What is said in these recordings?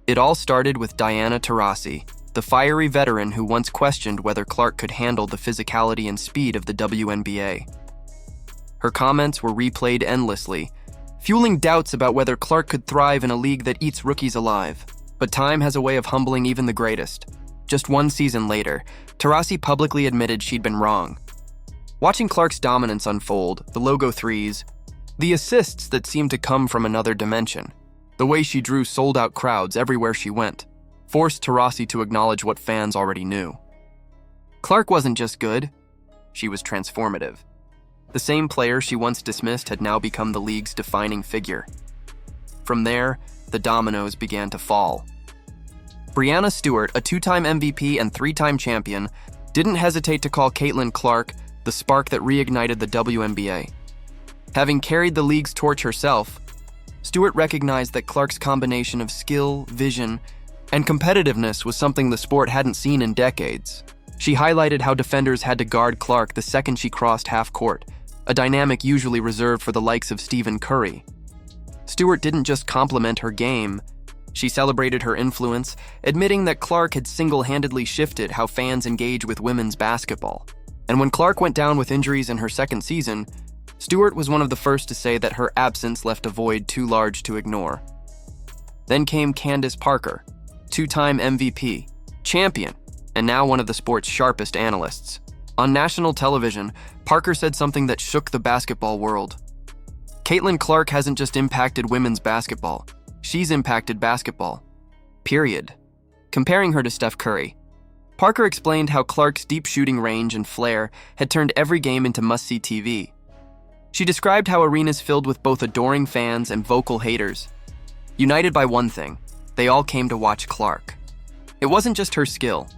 It all started with Diana Taurasi, the fiery veteran who once questioned whether Clark could handle the physicality and speed of the WNBA. Her comments were replayed endlessly, fueling doubts about whether Clark could thrive in a league that eats rookies alive. But time has a way of humbling even the greatest. Just one season later, Taurasi publicly admitted she'd been wrong. Watching Clark's dominance unfold, the logo threes, the assists that seemed to come from another dimension, the way she drew sold-out crowds everywhere she went, forced Taurasi to acknowledge what fans already knew. Clark wasn't just good, she was transformative. The same player she once dismissed had now become the league's defining figure. From there, the dominoes began to fall. Breanna Stewart, a two-time MVP and three-time champion, didn't hesitate to call Caitlin Clark the spark that reignited the WNBA. Having carried the league's torch herself, Stewart recognized that Clark's combination of skill, vision, and competitiveness was something the sport hadn't seen in decades. She highlighted how defenders had to guard Clark the second she crossed half-court, a dynamic usually reserved for the likes of Stephen Curry. Stewart didn't just compliment her game, she celebrated her influence, admitting that Clark had single-handedly shifted how fans engage with women's basketball. And when Clark went down with injuries in her second season, Stewart was one of the first to say that her absence left a void too large to ignore. Then came Candace Parker, two-time MVP, champion, and now one of the sport's sharpest analysts. On national television, Parker said something that shook the basketball world. Caitlin Clark hasn't just impacted women's basketball, she's impacted basketball. Period. Comparing her to Steph Curry, Parker explained how Clark's deep shooting range and flair had turned every game into must-see TV. She described how arenas filled with both adoring fans and vocal haters. United by one thing, they all came to watch Clark. It wasn't just her skill.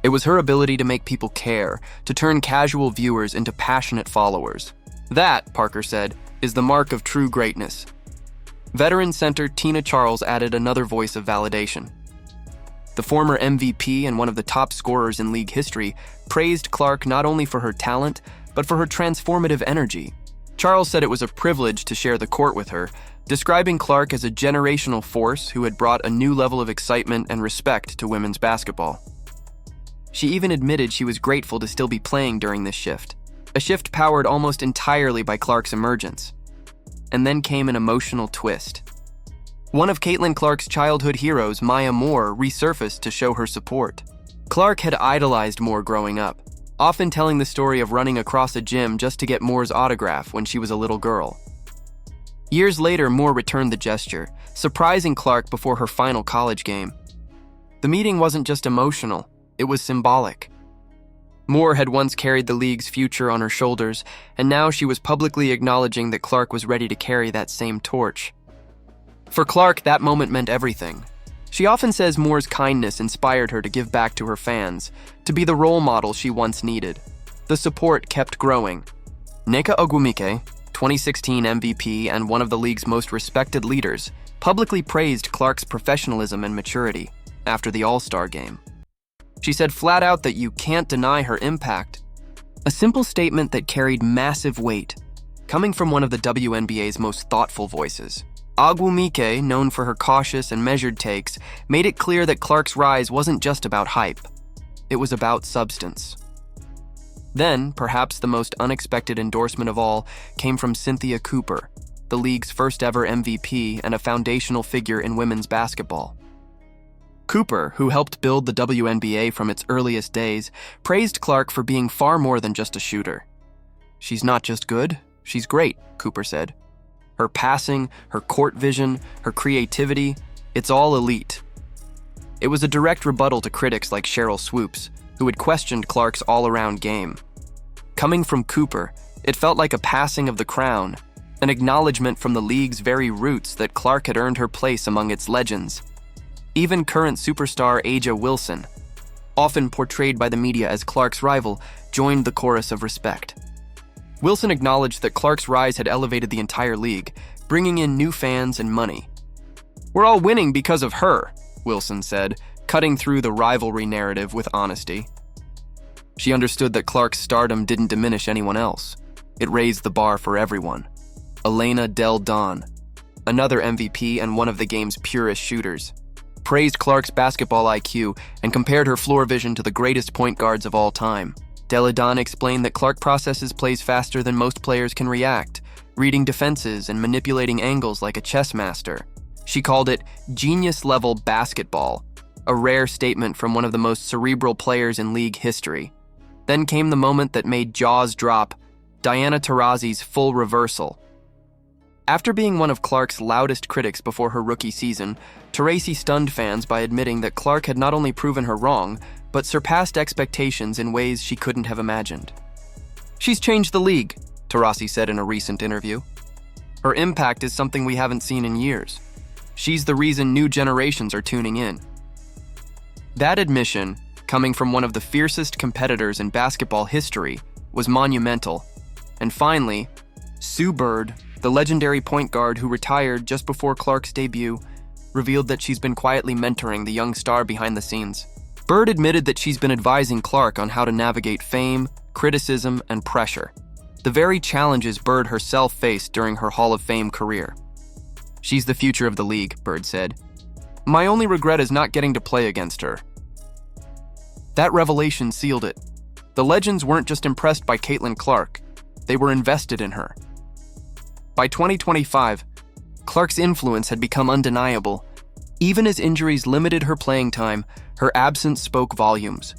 It was her ability to make people care, to turn casual viewers into passionate followers. That, Parker said, is the mark of true greatness. Veteran center Tina Charles added another voice of validation. The former MVP and one of the top scorers in league history praised Clark not only for her talent, but for her transformative energy. Charles said it was a privilege to share the court with her, describing Clark as a generational force who had brought a new level of excitement and respect to women's basketball. She even admitted she was grateful to still be playing during this shift, a shift powered almost entirely by Clark's emergence. And then came an emotional twist. One of Caitlin Clark's childhood heroes, Maya Moore, resurfaced to show her support. Clark had idolized Moore growing up, often telling the story of running across a gym just to get Moore's autograph when she was a little girl. Years later, Moore returned the gesture, surprising Clark before her final college game. The meeting wasn't just emotional, it was symbolic. Moore had once carried the league's future on her shoulders, and now she was publicly acknowledging that Clark was ready to carry that same torch. For Clark, that moment meant everything. She often says Moore's kindness inspired her to give back to her fans, to be the role model she once needed. The support kept growing. Nneka Ogwumike, 2016 MVP and one of the league's most respected leaders, publicly praised Clark's professionalism and maturity after the All-Star game. She said flat out that you can't deny her impact. A simple statement that carried massive weight, coming from one of the WNBA's most thoughtful voices. Ogwumike, known for her cautious and measured takes, made it clear that Clark's rise wasn't just about hype. It was about substance. Then, perhaps the most unexpected endorsement of all came from Cynthia Cooper, the league's first ever MVP and a foundational figure in women's basketball. Cooper, who helped build the WNBA from its earliest days, praised Clark for being far more than just a shooter. "She's not just good, she's great," Cooper said. Her passing, her court vision, her creativity, it's all elite. It was a direct rebuttal to critics like Cheryl Swoops, who had questioned Clark's all-around game. Coming from Cooper, it felt like a passing of the crown, an acknowledgement from the league's very roots that Clark had earned her place among its legends. Even current superstar A'ja Wilson, often portrayed by the media as Clark's rival, joined the chorus of respect. Wilson acknowledged that Clark's rise had elevated the entire league, bringing in new fans and money. "We're all winning because of her," Wilson said, cutting through the rivalry narrative with honesty. She understood that Clark's stardom didn't diminish anyone else. It raised the bar for everyone. Elena Del Don, another MVP and one of the game's purest shooters. praised Clark's basketball IQ, and compared her floor vision to the greatest point guards of all time. Deladon explained that Clark processes plays faster than most players can react, reading defenses and manipulating angles like a chess master. She called it genius-level basketball, a rare statement from one of the most cerebral players in league history. Then came the moment that made jaws drop, Diana Taurasi's full reversal. After being one of Clark's loudest critics before her rookie season, Taurasi stunned fans by admitting that Clark had not only proven her wrong, but surpassed expectations in ways she couldn't have imagined. "She's changed the league," Taurasi said in a recent interview. "Her impact is something we haven't seen in years. She's the reason new generations are tuning in." That admission, coming from one of the fiercest competitors in basketball history, was monumental. And finally, Sue Bird, the legendary point guard who retired just before Clark's debut, revealed that she's been quietly mentoring the young star behind the scenes. Bird admitted that she's been advising Clark on how to navigate fame, criticism, and pressure, the very challenges Bird herself faced during her Hall of Fame career. "She's the future of the league," Bird said. "My only regret is not getting to play against her." That revelation sealed it. The Legends weren't just impressed by Caitlin Clark, they were invested in her. By 2025, Clark's influence had become undeniable. Even as injuries limited her playing time, her absence spoke volumes.